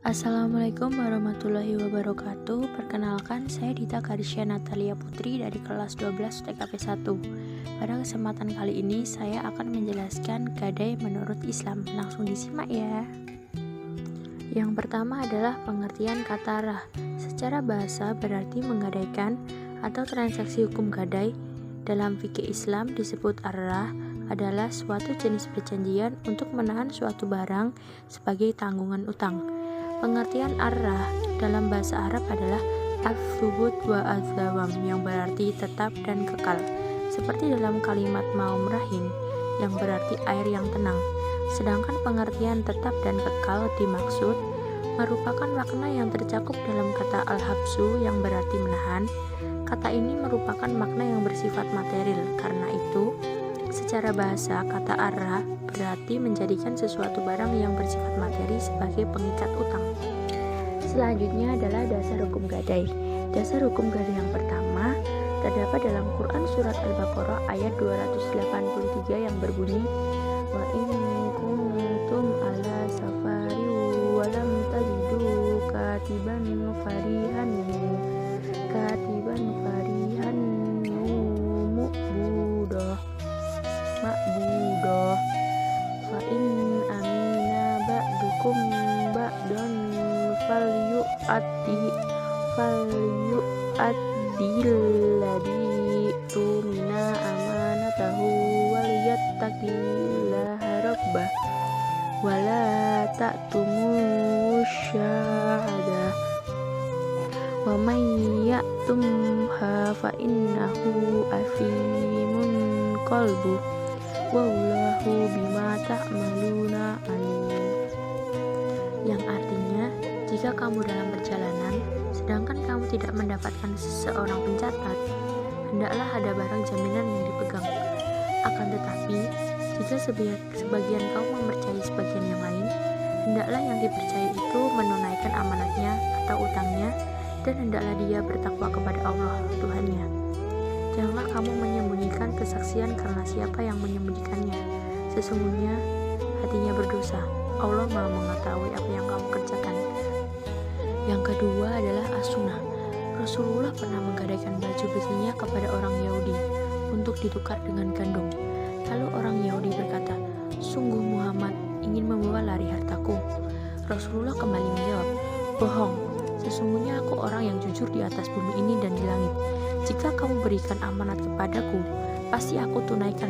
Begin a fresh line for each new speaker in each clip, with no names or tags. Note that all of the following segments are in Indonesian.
Assalamualaikum warahmatullahi wabarakatuh. Perkenalkan, saya Dita Karisya Natalia Putri dari kelas 12 TKP 1. Pada kesempatan kali ini saya akan menjelaskan gadai menurut Islam. Langsung disimak ya. Yang pertama adalah pengertian kata rah. Secara bahasa berarti menggadaikan atau transaksi hukum gadai. Dalam fikih Islam disebut ar-rah adalah suatu jenis perjanjian untuk menahan suatu barang sebagai tanggungan utang. Pengertian ar-rah dalam bahasa Arab adalah al-thubut wa al-dawam, yang berarti tetap dan kekal, seperti dalam kalimat maum rahim yang berarti air yang tenang. Sedangkan pengertian tetap dan kekal dimaksud merupakan makna yang tercakup dalam kata al-habsu yang berarti menahan. Kata ini merupakan makna yang bersifat material. Karena itu, secara bahasa, kata ar-rah berarti menjadikan sesuatu barang yang bersifat materi sebagai pengikat utang. Selanjutnya adalah dasar hukum gadai. Dasar hukum gadai yang pertama terdapat dalam Quran Surat Al-Baqarah ayat 283 yang berbunyi, wa in kuntum ala safari wa lam tajidu katiban farihan ma'budah fa in amina ba'dukum ba'dan falyu'addil ladzi tumina amanatahu waliyattaqillaha rabbah wala ta'tumu syahadah wa may ya'tumha fa innahu afimun qalbu wallahu bima ta'maluna alim. Yang artinya, jika kamu dalam perjalanan sedangkan kamu tidak mendapatkan seseorang pencatat, hendaklah ada barang jaminan yang dipegang. Akan tetapi, jika sebagian kaum mempercayai sebagian yang lain, hendaklah yang dipercaya itu menunaikan amanatnya atau utangnya, dan hendaklah dia bertakwa kepada Allah Tuhannya. Janganlah kamu menyembunyikan kesaksian, karena siapa yang menyembunyikannya, sesungguhnya hatinya berdosa. Allah Maha mengetahui apa yang kamu kerjakan. Yang kedua adalah as-sunnah. Rasulullah pernah menggadaikan baju besinya kepada orang Yahudi untuk ditukar dengan gandum. Lalu orang Yahudi berkata, "Sungguh Muhammad ingin membawa lari hartaku." Rasulullah kembali menjawab, "Bohong, sesungguhnya aku orang yang jujur di atas bumi ini dan di langit. Jika kamu berikan amanat kepadaku, pasti aku tunaikan.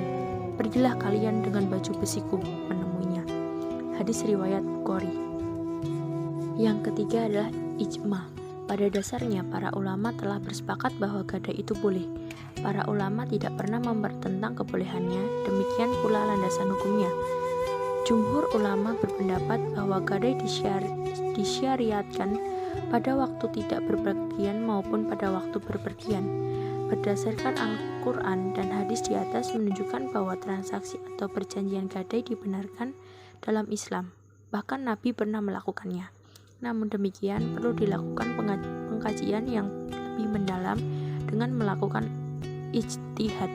Pergilah kalian dengan baju besiku menemuinya." Hadis riwayat Bukhari. Yang ketiga adalah ijma. Pada dasarnya para ulama telah bersepakat bahwa gadai itu boleh. Para ulama tidak pernah mempertentang kebolehannya, demikian pula landasan hukumnya. Jumhur ulama berpendapat bahwa gadai disyariatkan pada waktu tidak berpergian maupun pada waktu berpergian. Berdasarkan Al-Quran dan hadis di atas menunjukkan bahwa transaksi atau perjanjian gadai dibenarkan dalam Islam. Bahkan Nabi pernah melakukannya. Namun demikian, perlu dilakukan pengkajian yang lebih mendalam dengan melakukan ijtihad.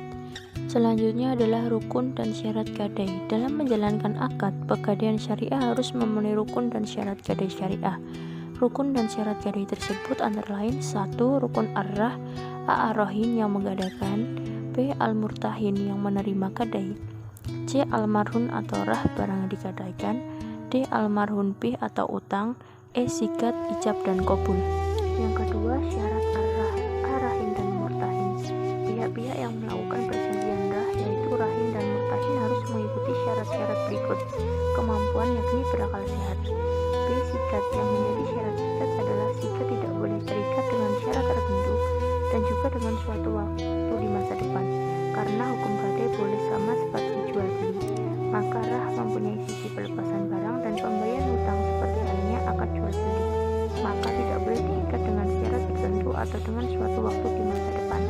Selanjutnya adalah rukun dan syarat gadai. Dalam menjalankan akad pegadaian syariah harus memenuhi rukun dan syarat gadai syariah. Rukun dan syarat gadai tersebut antara lain: 1. Rukun ar-rah, a-rohin yang menggadaikan, b. al-murtahin yang menerima gadai, c. al-marhun atau rah barang yang digadaikan, d. al-marhun bih atau utang, e. sigat, ijab, dan qabul. Yang kedua, syarat ar-rah, a-rahin dan murtahin. Pihak-pihak yang melakukan perjanjian rah, yaitu rahin dan murtahin, harus mengikuti syarat-syarat berikut: kemampuan, yakni berakal sehat. B. Sigat. Yang menjadi syarat sigat adalah sigat tidak boleh terikat dengan syarat tertentu dan juga dengan suatu waktu di masa depan, karena hukum gadai boleh sama seperti jual beli. Maka rah mempunyai sisi pelepasan barang dan pemberian hutang seperti halnya akad jual beli, maka tidak boleh diikat dengan syarat tertentu atau dengan suatu waktu di masa depan.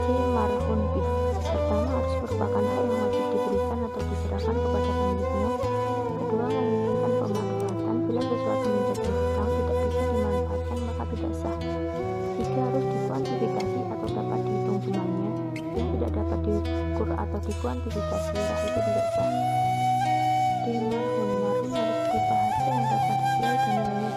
C. Marhun bih. Pertama, harus merupakan hak yang wajib diberikan atau diserahkan kepada pemiliknya. Kedua, memungkinkan pemanfaatan. Bila sesuatu menjadi hutang tidak bisa dimanfaatkan, maka tidak sah. Tiga, harus dikuantifikasi atau dapat dihitung jumlahnya. Yang tidak dapat diukur atau dikuantifikasi, rah itu tidak sah. D. Marhun harus berupa harta yang dapat dijual dan nilainya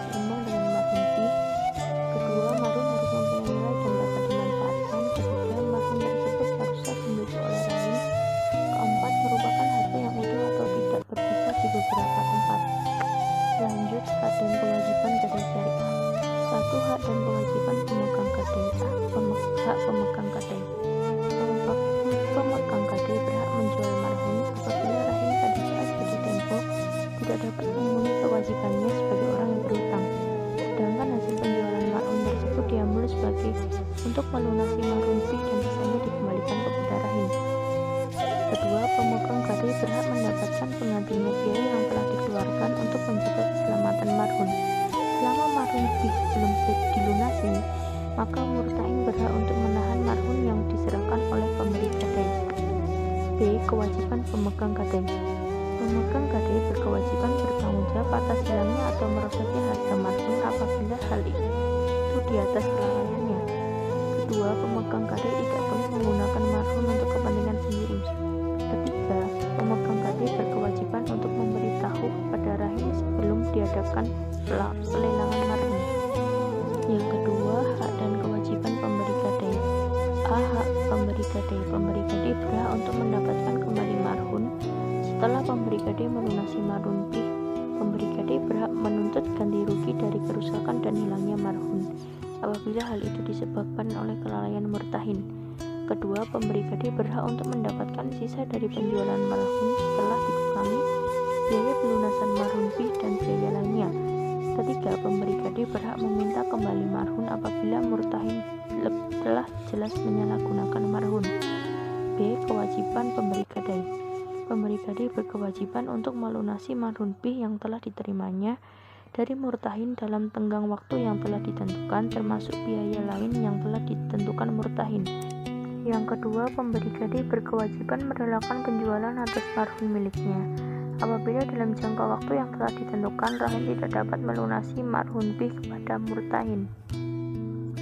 dan kewajiban gadai syariah. 1. Hak dan kewajiban pemegang gadai. Hak pemegang gadai. Pemegang gadai berhak menjual marhun apabila rahim pada saat jatuh tempo tidak dapat memenuhi kewajibannya sebagai orang yang berhutang, sedangkan hasil penjualan marhun tersebut diambil sebagai untuk melunasi marhun fih dan sisanya dikembalikan kepada rahim. 2. Pemegang gadai berhak mendapatkan penggantinya biaya yang telah dikeluarkan untuk menjaga keselamatan marhun. Selama marhun fih belum dilunasi, maka murtahin berhak untuk menahan marhun yang diserahkan oleh pemberi gadai. B. Kewajiban pemegang gadai. Pemegang gadai berkewajiban bertanggung jawab atas hilangnya atau merosotnya harta marhun apabila hal itu di atas kelalaiannya. Kedua, pemegang gadai tidak boleh menggunakan marhun untuk kepentingan sendiri. Ketiga, pemegang gadai berkewajiban untuk memberitahu kepada rahim sebelum diadakan pelelangan marhun. Yang kedua, hak dan kewajiban pemberi gadai. A. Hak pemberi gadai. Pemberi gadai berhak untuk mendapatkan kembali marhun setelah pemberi gadai melunasi marhun fih. Pemberi gadai berhak menuntut ganti rugi dari kerusakan dan hilangnya marhun apabila hal itu disebabkan oleh kelalaian murtahin. Kedua, pemberi gadai berhak untuk mendapatkan sisa dari penjualan marhun setelah dikurangi biaya pelunasan marhun fih dan biaya lainnya. Ketiga, pemberi gadai berhak meminta kembali marhun apabila murtahin telah jelas menyalahgunakan marhun. B. Kewajiban pemberi gadai. Pemberi gadai berkewajiban untuk melunasi marhun fih yang telah diterimanya dari murtahin dalam tenggang waktu yang telah ditentukan, termasuk biaya lain yang telah ditentukan murtahin. Yang kedua, pemberi gadai berkewajiban merelakan penjualan atas marhun miliknya apabila dalam jangka waktu yang telah ditentukan rahim tidak dapat melunasi marhun fih kepada murtahin.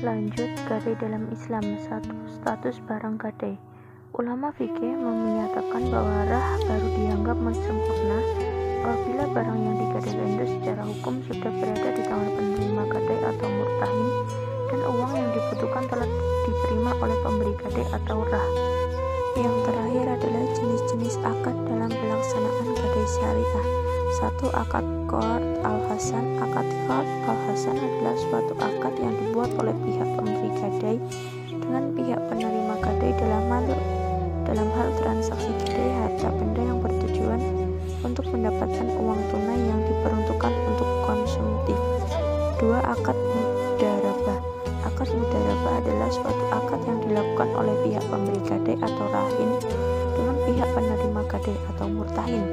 Lanjut, gadai dalam Islam. 1. Status barang gadai. Ulama fikih menyatakan bahwa rah baru dianggap sempurna apabila barang yang digadaikan itu secara hukum sudah berada di tangan penerima gadai atau murtahin dan uang yang dibutuhkan telah diterima oleh pemberi gadai atau rah. Yang terakhir adalah jenis-jenis akad dalam pelaksanaan gadai syariah. 1. Akad qard al-hasan. Akad qard al-hasan adalah suatu akad yang dibuat oleh pihak pemberi gadai dengan pihak penerima gadai dalam hal transaksi gadai harta benda yang bertujuan untuk mendapatkan uang tunai yang diperuntukkan untuk konsumtif. 2. Akad mudarabah. Akad mudarabah adalah suatu akad yang dilakukan oleh pihak pemberi gadai atau rahin dengan pihak penerima gadai atau murtahin.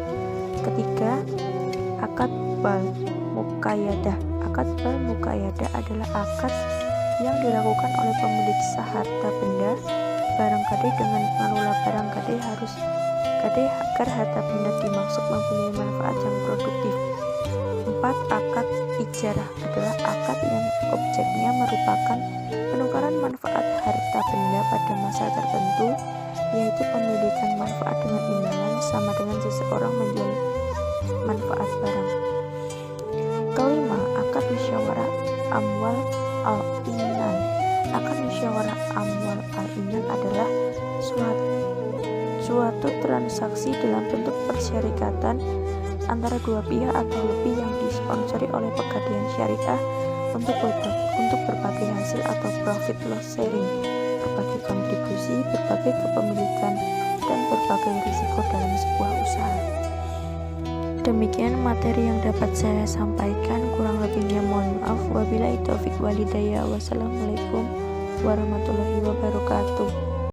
Ketiga, akad bal muqayyadah. Akad bal muqayyadah adalah akad yang dilakukan oleh pemilik sah harta benda barang gadai dengan mengelola barang gadai agar harta benda dimaksud mempunyai manfaat yang produktif. 4. Akad ijarah adalah akad yang objeknya merupakan penukaran manfaat harta benda pada masa tertentu, yaitu pemilikan manfaat dengan imbalan sama dengan seseorang menjual manfaat barang. Kelima, akad musyawarah amwal al-inan. Akad musyawarah amwal al-inan adalah suatu transaksi dalam bentuk persyarikatan antara dua pihak atau lebih yang disponsori oleh pegadaian syariah untuk berbagai hasil atau profit loss sharing, berbagai kontribusi, berbagai kepemilikan, dan berbagai risiko dalam sebuah usaha. Demikian materi yang dapat saya sampaikan, kurang lebihnya mohon maaf. Wabillahi taufik walhidayah. Wassalamualaikum warahmatullahi wabarakatuh.